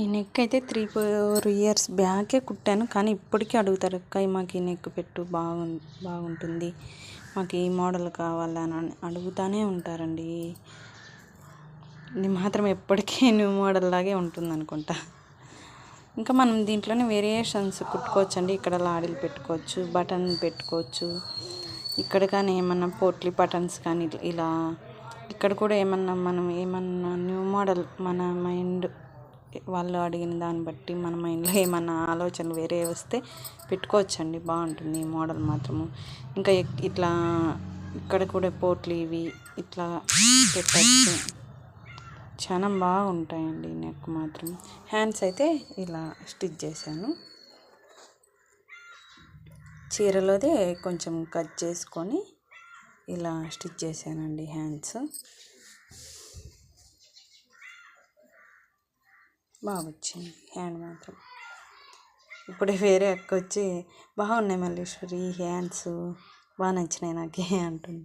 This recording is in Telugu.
ఈ నెక్ అయితే 3-4 ఇయర్స్ బ్యాకే కుట్టాను. కానీ ఇప్పటికీ అడుగుతారు, అక్క మాకు ఈ నెక్ పెట్టు బాగుంటుంది, మాకు ఈ మోడల్ కావాలని అడుగుతూనే ఉంటారండి. ఇది మాత్రం ఎప్పటికీ న్యూ మోడల్ లాగే ఉంటుంది అనుకుంటా. ఇంకా మనం దీంట్లోనే వేరియేషన్స్ కుట్టుకోవచ్చు. ఇక్కడ లాడీలు పెట్టుకోవచ్చు, బటన్ పెట్టుకోవచ్చు. ఇక్కడ కానీ ఏమన్నా పోట్లీ బటన్స్ కానీ ఇలా ఇక్కడ కూడా ఏమన్నా న్యూ మోడల్ మన మైండ్ వాళ్ళు అడిగిన దాన్ని బట్టి మన మైండ్లో ఏమన్నా ఆలోచనలు వేరే వస్తే పెట్టుకోవచ్చండి. బాగుంటుంది ఈ మోడల్ మాత్రము. ఇంకా ఇట్లా ఇక్కడ కూడా పోట్లు ఇవి ఇట్లా పెట్టచ్చు. చాలా బాగుంటాయండి నెక్ మాత్రం. హ్యాండ్స్ అయితే ఇలా స్టిచ్ చేశాను. చీరలోదే కొంచెం కట్ చేసుకొని ఇలా స్టిచ్ చేశానండి హ్యాండ్స్. బాగా వచ్చింది హ్యాండ్ మాత్రం. ఇప్పుడే వేరే అక్క వచ్చి బాగున్నాయి మల్లీశ్వరి హ్యాండ్స్, బాగా నచ్చినాయి నాకే అంటుంది.